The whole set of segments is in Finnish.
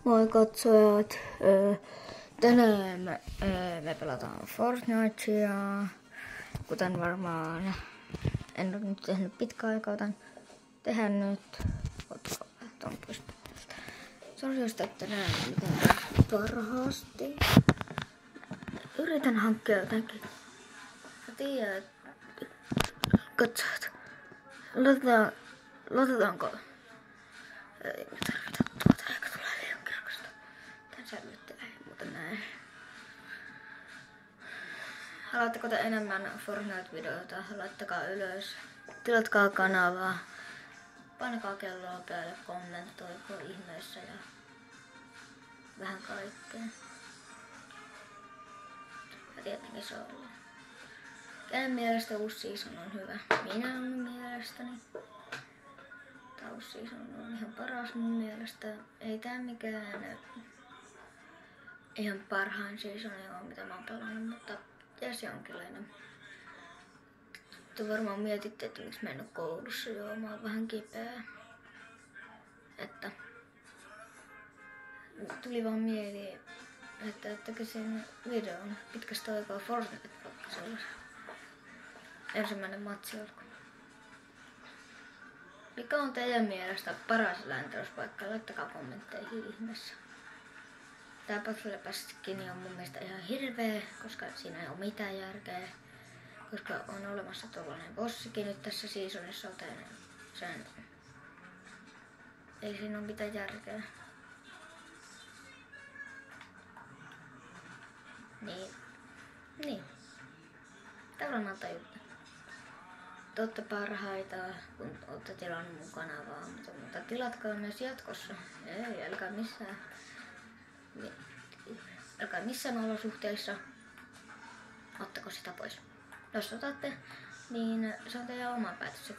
Moi katsojat, tänään me pelataan Fortnitea, kuten varmaan en ole nyt tehnyt pitkään aikaa, otan tehdä nyt, ottakaa tuon pois. Sori jos ette näe mitenkään parhaasti. Yritän hankkia jotenkin, mä tiedän, katsojat, laitetaanko, ei me tarvita tuota, eikä tule liian kirkasta. Tän sävyttelee, mutta näin. Haluatteko te enemmän Fortnite-videoita? Laittakaa ylös. Tilatkaa kanavaa. Painakaa kelloa päälle, kommentoiko ihmeessä ja vähän kaikkea. Ja tietenkin se on. Kenen mielestä uusi season on hyvä? Minun mielestäni. Tää uusi season on ihan paras mun mielestä. Ei tää mikään ihan parhain seasoni ole mitä mä oon pelannut, mutta ties jonkinlainen. Te varmaan mietitte, että miksi mä en oo koulussa. Joo, mä oon vähän kipeä. Että tuli vaan mieli, että tekisin videon pitkästä aikaa Fortnite-pakkasella. Ensimmäinen matsi alkoi. Mikä on teidän mielestä paras läntäyspaikka? Laittakaa kommentteihin ihmeessä. Tää Battle Pass-skin on mun mielestä ihan hirveä, koska siinä ei oo mitään järkeä. Koska on olemassa tollanen bossikin nyt tässä seasonissa, joten sen ei siinä oo mitään järkeä. Niin. Tää varmaan tajutte. Te ootte parhaita, kun ootte tilannut mun kanavaa, mutta tilatkaa myös jatkossa. Ei, älkää missään olosuhteissa ottako sitä pois. Jos otatte, niin se on teidän oma päätös,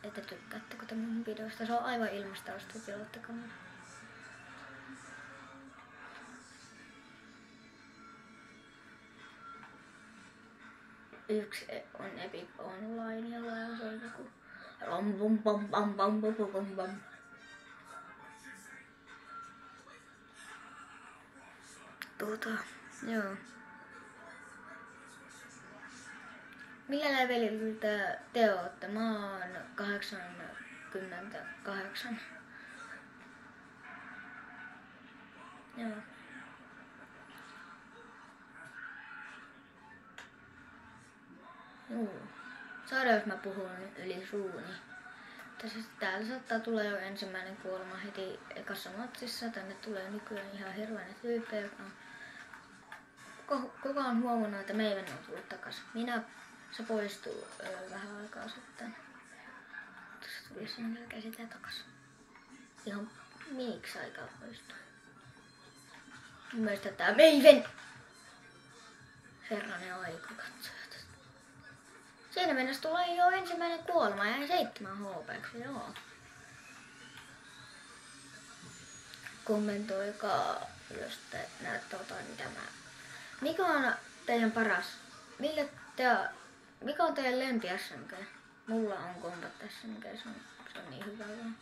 että tykkäättekö te mun videosta. Se on aivan ilmasta, jos te tilaatte kanavaa. Yksi on Epic Online, jolla se on joku joo. Millä levelillä te ootte? Mä oon 88. Joo. Saada jos mä puhun yli suuni. Täällä saattaa tulla jo ensimmäinen kuolema heti ekassa matsissa. Tänne tulee nykyään ihan hirveänä tyyppejä. Kuka on huomannut, että Meiven on tullut takas? Se poistuu vähän aikaa sitten. Tässä tuli sen jälkeen sitä takas. Ihan miksi aikaa poistuu. Mun mielestä tää Meiven! Herranen aika katsojat. Siinä mennessä tulee jo ensimmäinen kuolema ja 7 HP:ksi, joo. Kommentoikaa, jos te näette jotain mitä mä... Mikä on teidän paras? Mikä on teidän lempi SMG? Mulla on Combat SMG, se on niin hyvä vaan.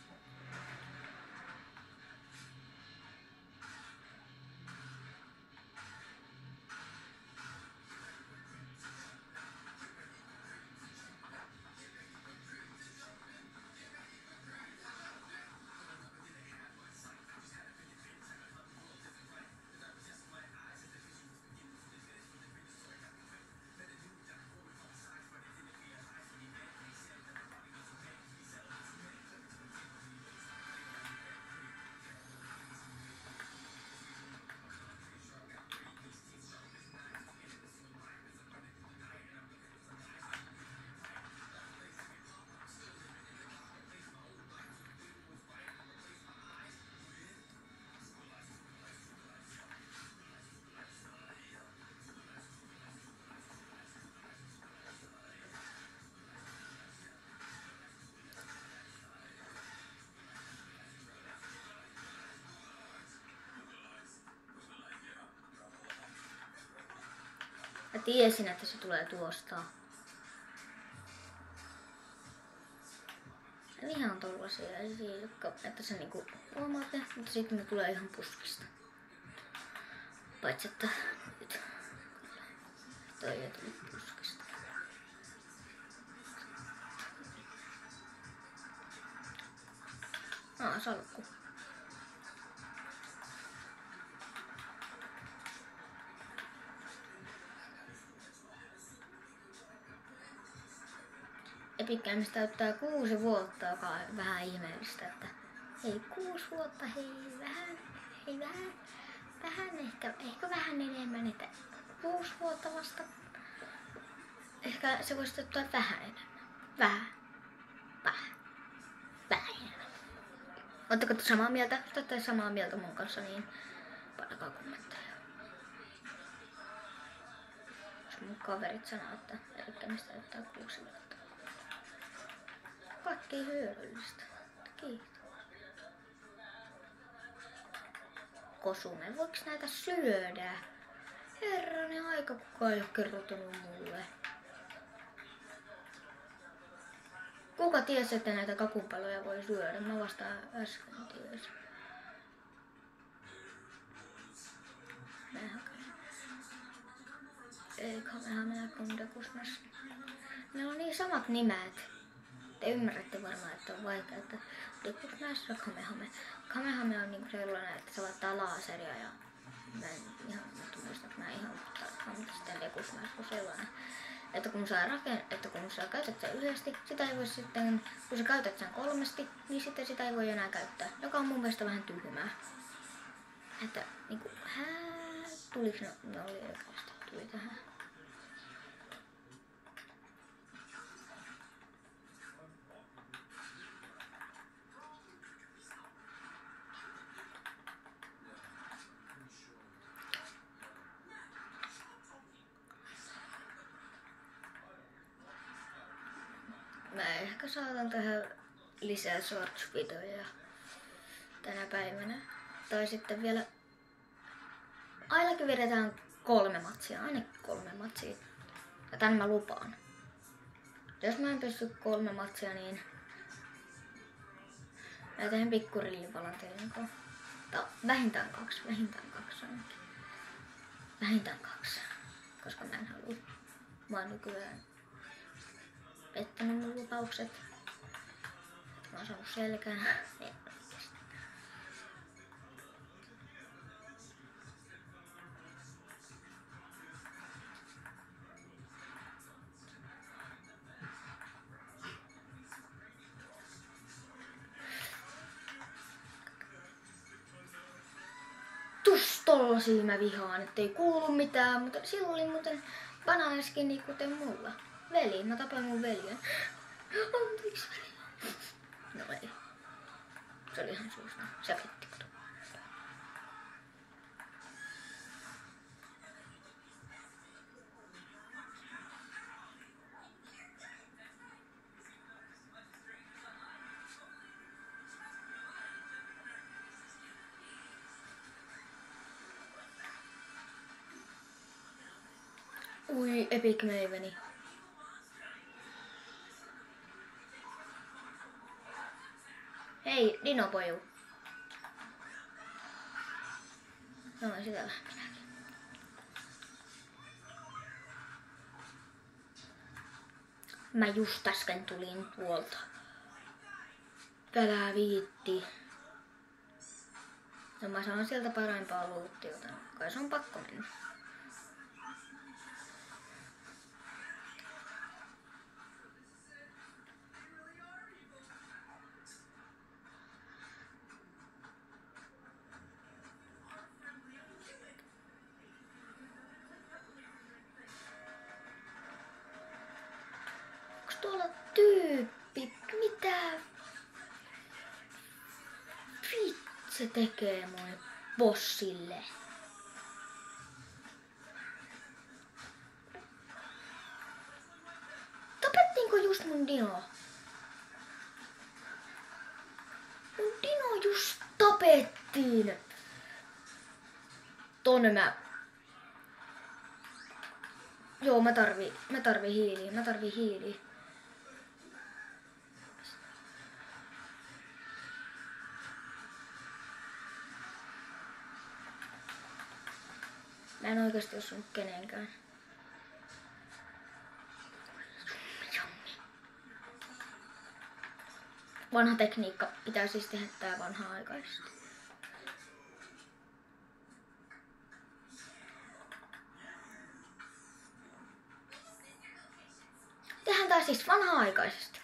Mä tiesin, että se tulee tuosta. ihan tollasia, että sä niinku huomaat ne, mutta sitten ne tulee ihan puskista. Paitsi että nyt toi ei tuli puskista. Salkku. Epic Games täyttää 6 vuotta, joka on vähän ihmeellistä, että hei 6 vuotta, ehkä vähän enemmän, että 6 vuotta vasta. Ehkä se voisi täyttää vähän enemmän. Vähän enemmän. Oletteko te samaa mieltä? Jos olette samaa mieltä mun kanssa, niin painakaa kommentteja. Jos mun kaverit sanoo, että Epic Games täyttää 6 vuotta. Kaikki hyödyllistä. Kiitos. Kosume, voiks näitä syödä? Herranen aika, kukaan ei oo kertonut mulle. Kuka tiesi, että näitä kakunpaloja voi syödä? Mä vasta äsken tiesin. Ei Kamehameha kuin Dekusmas. Ne on niin samat nimet. Te ymmärrätte varmaan, että on vaikea, että Dekusmas ja Kamehameha. Kamehameha on niinku sellainen, että se laittaa laaseria ja mä en ihan muista, että mä ihan tarkkaan, mutta sitten Dekusmas on sellainen. Että kun sä käytät sen yhdesti, sitä ei voi sitten, kun sä käytät sen 3, niin sitten sitä ei voi enää käyttää. Joka on mun mielestä vähän tyhmää. Että niinku, tuliko ne oli oikeasti, tuli tähän. Mä ehkä saatan tähän lisää shorts-videoja tänä päivänä. Tai sitten vielä ainakin vedetään 3 matsia, ainakin 3 matsia. Ja tän mä lupaan. Jos mä en pysty 3 matsia, niin mä teen pikkurillivalanteen. Vähintään 2 ainakin. Vähintään 2, koska mä en halua. Mä oon nykyään pettänyt mun lupaukset. Mä oon saanut selkään. Tollasia mä vihaan, ettei kuulu mitään, mutta silloin oli muuten banaaniskin kuten mulla. Veli, mä tapoin mun veljen. Anteeksi veli. No ei. Se oli ihan suusta. Se petti kato. Ui, Epic Maveni. Hei, Dinopoju. No, sitä vähän minäkin. Mä just äsken tulin tuolta. Älä viitti. No mä saan sieltä parempaa luuttia, joten kai se on pakko mennä. Tuolla tyyppi, mitä se tekee mun bossille? Tapettiinko just mun Dino? Mun Dino just tapettiin. Tonne Joo, mä tarvii hiiliä. Mä en oikeesti osunut kenenkään. Vanha tekniikka. Pitää siis tehdä tää vanha-aikaisesti. Tehdään tää siis vanha-aikaisesti.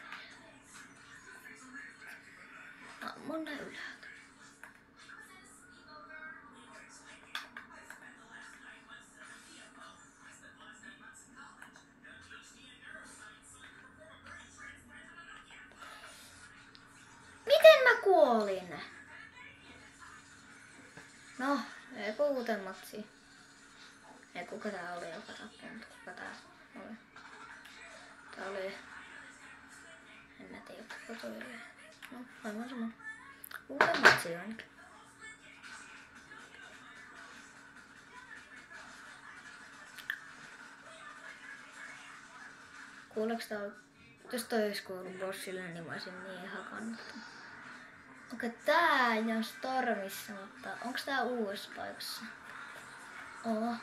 Monta ylhäältä. Miten mä kuolin? No, ei puhuta matsi. Ei kuka tää oli, joka tappunut. Kuka tää oli? Tää oli... En mä tiedä, kuka toi oli. No, aivan sama. Uuden matsi ainakin. Kuuleeks tää... Jos toi ois kuullut bossille, niin mä olisin niin hakannut. Okei, tää ei oo Stormissa, mutta onks tää uudessa paikassa? Oo.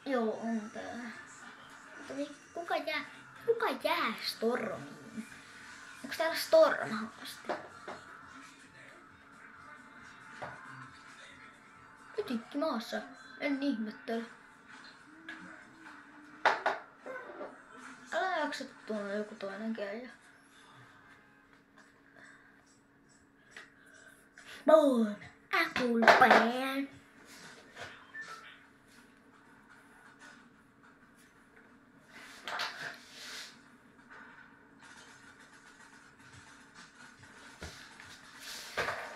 Joo, on tää. Mutta kuka jää Stormiin? Onks täällä Storm-haaste? Pytikki maassa. En ihmettele. Älä jaksa tuolla joku toinen käydä. Boom! Apple Pan!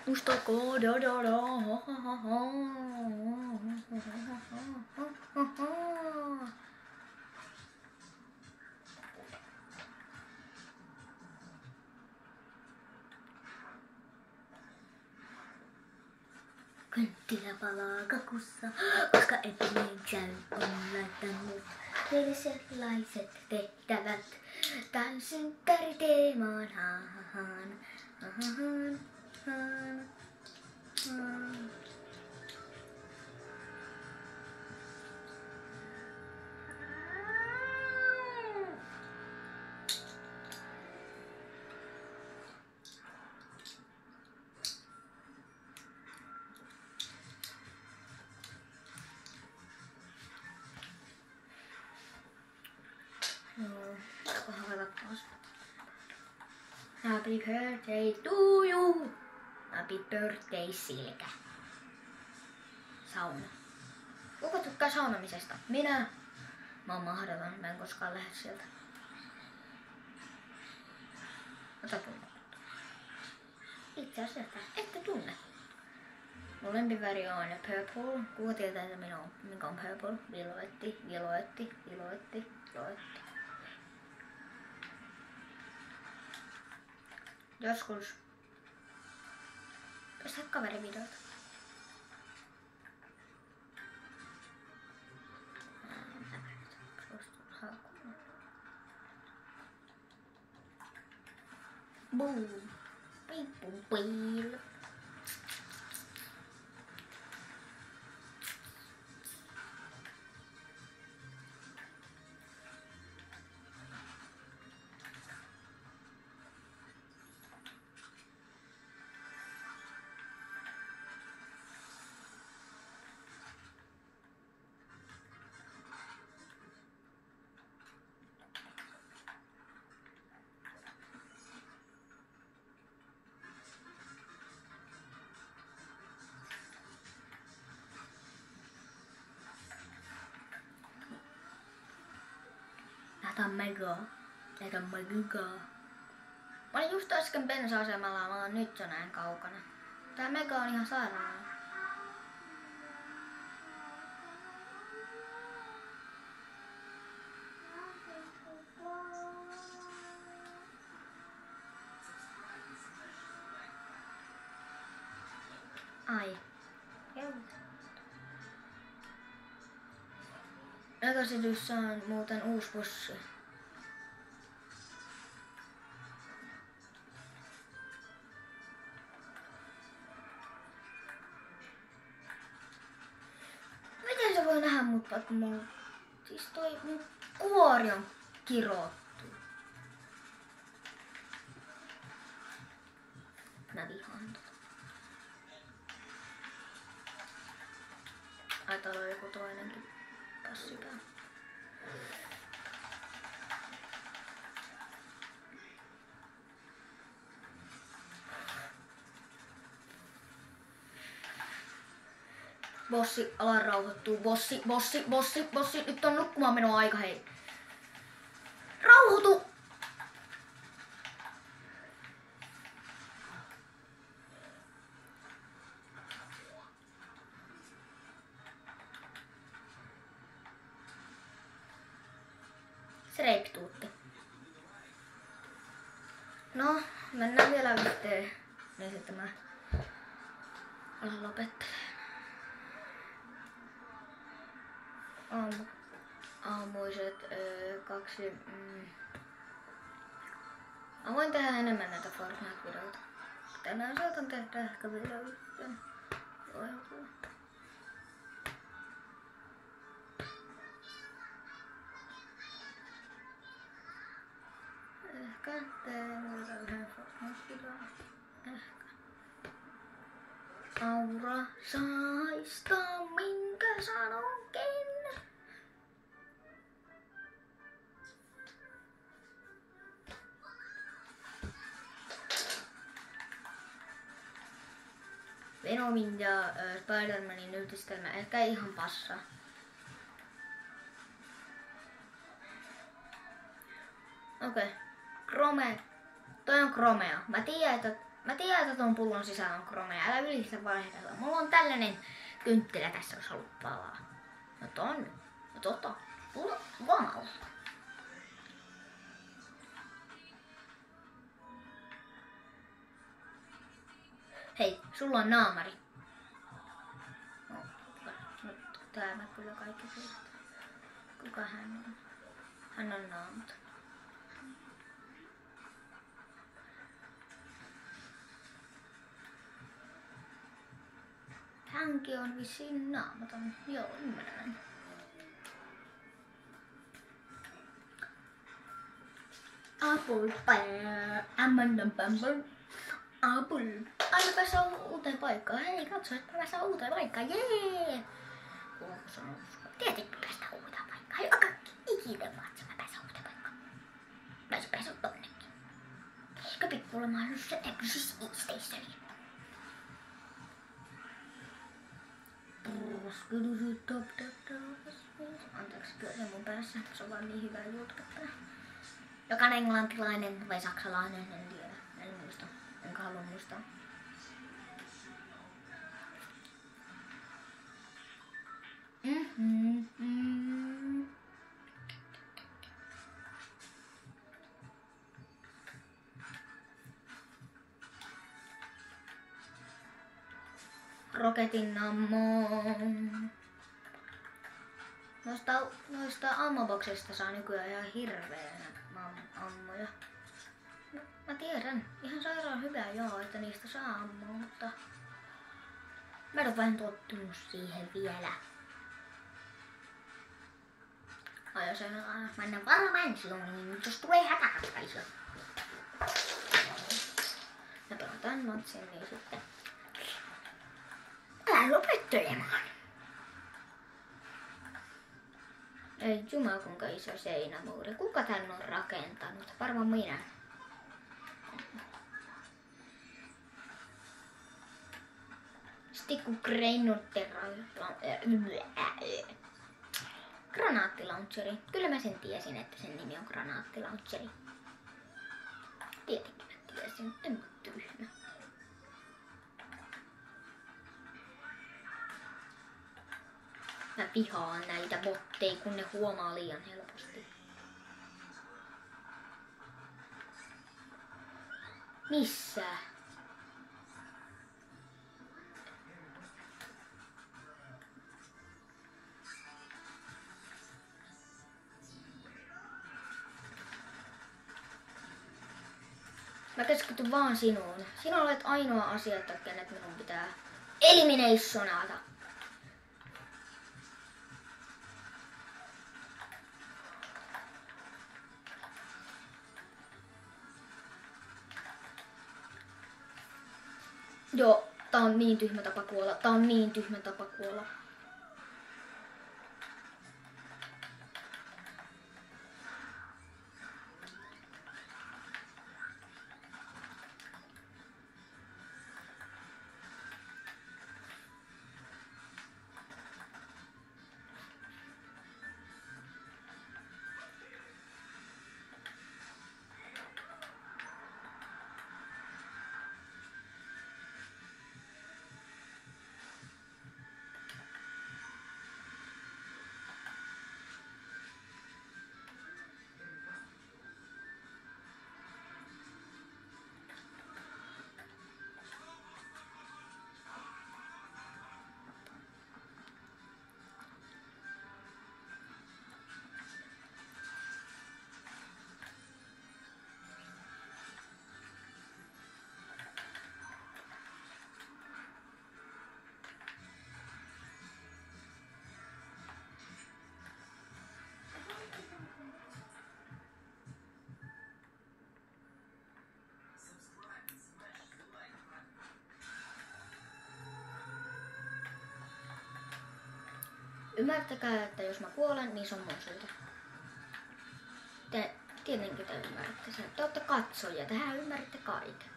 Mustako do do do ho ho ho ho. Kynttilä palaa kakussa, koska Ebenezer on laittanut meille sellaiset tehtävät. Tän synttäriteemaan, ha-ha-haan, ha-ha-haan, haan, haan. Happy birthday to you! Happy birthday, Silkä. Sauna. Kuka tykkää saunamisesta? Minä. Mä oon mahdoton, mä en koskaan lähde sieltä. Ota tunne. Itse asiassa ette tunne. Mun lempiväri on aina purple. Kuka tietää, että mikä on purple? Violetti, violetti, violetti, violetti. Joskus. Pistä kaverivideota. Boom. Ping pong ping. Tää on mega. Tää on mega. Mä olin just äsken bensa-asemalla, mä oon nyt jo näin kaukana. Tää mega on ihan sairaana. Ai. Megacityssä on muuten uusi bossi. helppoa, kun mulla... Siis toi mun kuori on kirottu. Mä vihaan tota. Ai täällä on joku toinenkin passipää. Bossi, ala rauhoittuu. Bossi. Nyt on nukkumaan menoa aika, hei. Rauhoitu! Streiktuutti. No, mennään vielä yhteen. Niin sitten mä alan lopettelemaan. Aamuiset 2. Mä voin tehdä enemmän näitä Fortnite-videoita. Tänään saatan tehdä ehkä vielä yhteen. Ehkä teen vielä yhden Fortnite-videon. Ehkä. Aura saista, minkä sanonkin. Venomin ja Spider-Manin yhdistelmä ehkä ihan passaa. Okei. Chrome. Toi on Chromea. Mä tiedän, että ton pullon sisällä on Chromea. Älä ylistä vaihdella. Mulla on tällainen kynttilä tässä, jos haluat palaa. No ton. No tota. Vamalla. Hei, sulla on naamari. No, täällä kyllä kaikki tiedät. Kuka hän on? Hän on naamaton. Hänkin on vissiin naamaton. Joo, ymmärrän. Apple pie. Apple. Aina päässä uuteen paikkaan. Hei, katso, että päässä uuteen paikkaan. Jee! Onko se usko? Tietenkin päästä uuteen paikkaan. Hei, aika ikinen vatsa, mä päässä uuteen paikkaan. Mä se päässä tonnekin. Eikö pikkuilla mahdollisuus se Exit Stationiin? Anteeksi, kyllä se mun päässä. Se on vaan niin hyvä jutkata. Joka on englantilainen vai saksalainen, en tiedä. En muista. Enkä halua muistaa. Roketin ammo. Noista ammoboksista saa nykyään ihan hirveänä ammoja. Mä tiedän, ihan sairaan hyvää joo, että niistä saa ammoa, mutta mä en oo vähän tottunut siihen vielä. Ai se on mennä varmaan silloin, jos tulee hätäratkaisu. Ja pelataan matsin niin sitten. Älä lopettelemaan! Ei jumala kuinka iso seinämuuri. Kuka tän on rakentanut? Varmaan minä. Stikku granaattilauncheri. Kyllä mä sen tiesin, että sen nimi on granaattilauncheri. Tietenkin mä tiesin, en mä tyhmä. Mä vihaan näitä botteja, kun ne huomaa liian helposti. Missä? Mä keskityn vaan sinuun. Sinä olet ainoa asia, kenet minun pitää eliminationata. Joo, tää on niin tyhmä tapa kuolla. Tää on niin tyhmä tapa kuolla. Ymmärtäkää, että jos mä kuolen, niin se on mun syytä. Tietenkin te ymmärrätte sen. Te olette katsojia, tehän ymmärrätte kaiken.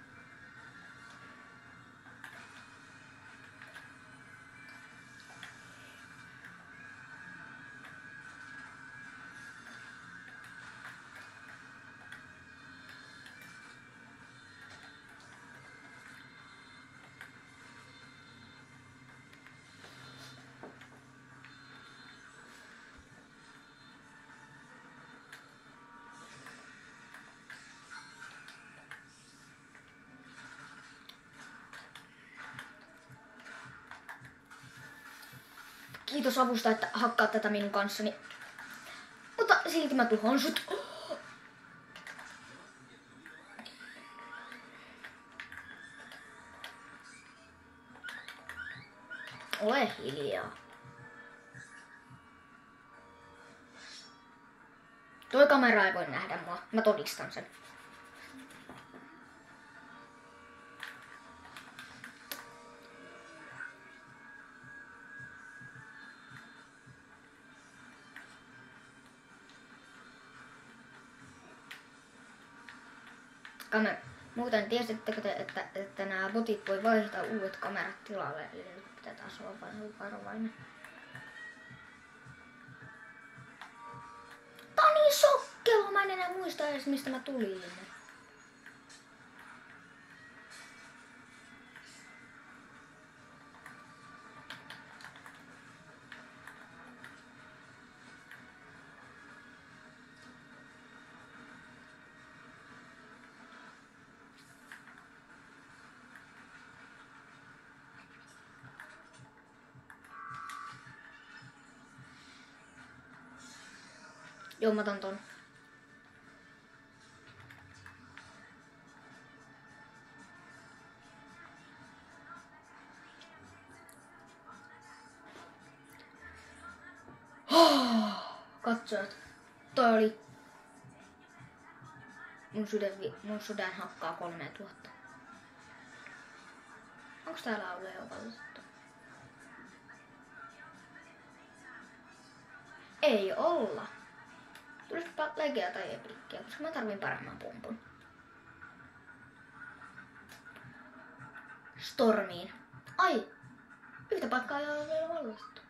Kiitos avusta, että hakkaat tätä minun kanssani. Mutta silti mä tuhoan sut. Ole hiljaa. Toi kamera ei voi nähdä mua. Mä todistan sen. Muuten tiesittekö te, että nämä botit voi vaihtaa uudet kamerat tilalle, eli pitää taas olla varovainen. Tää on niin sokkelo, mä en enää muista edes mistä mä tulin. Joo, mä otan ton. Katsojat, toi oli mun sydän hakkaa 3000. Onks täällä ollut jo valittu? Ei olla. Tulispa legea tai epikkiä, koska mä tarvin paremman pumpun. Stormiin. Ai! Yhtä paikkaa ei ole vielä vallattu.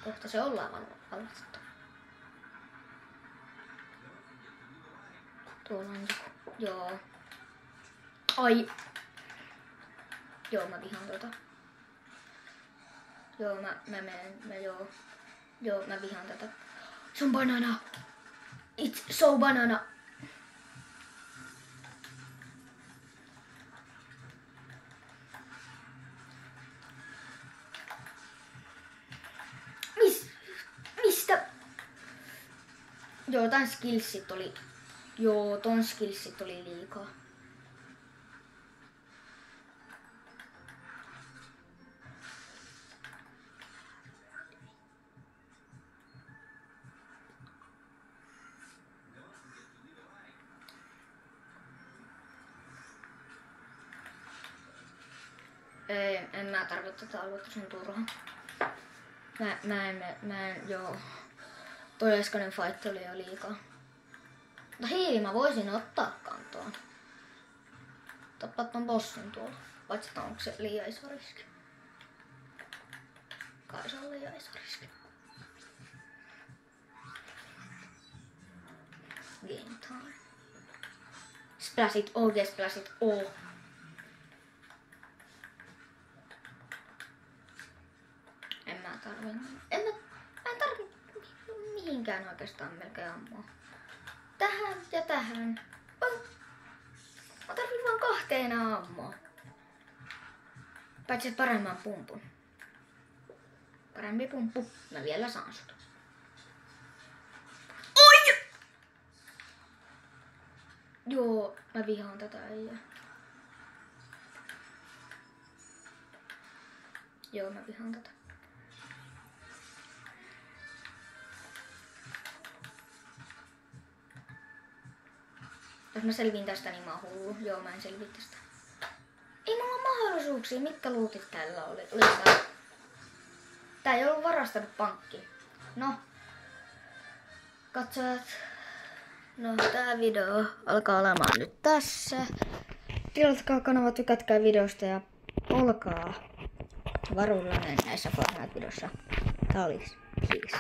Kohta se ollaan vallattu. Tuolla on joku. Joo. Ai! Joo, mä vihaan tota. Joo, mä menen, joo, mä vihaan tätä. Se on banana. It's so banana. Mistä? Joo, ton skillsit oli liikaa. Ei, en mä tarvitse tätä aluetta, se on turha. Mä en, joo. Toi äskeinen fight oli jo liikaa. Mutta hiili mä voisin ottaa kantoon. Tappaa ton bossin tuolla. Paitsi että onko se liian iso riski. Kai se on liian iso riski. Game time. Splashit, oikein splashit, Mä en tarvi mihinkään oikeastaan melkein ammua. Tähän ja tähän. Mä tarvin vaan 2 ammua. Paitsi paremman pumpun. Parempi pumppu. Mä vielä saan sut. Oi! Joo, mä vihaan tätä äijää. Joo, mä vihaan tätä. Jos mä selviin tästä, niin mä oon hullu. Joo, mä en selviä tästä. Ei mulla ole mahdollisuuksia. Mitkä luutit tällä oli? Tää ei ollut varastanut pankki. No. Katsojat. No, tää video alkaa olemaan nyt tässä. Tilatkaa kanava, tykätkää videosta ja olkaa varuillanne näissä Fortnite-videossa. Tää oli peace.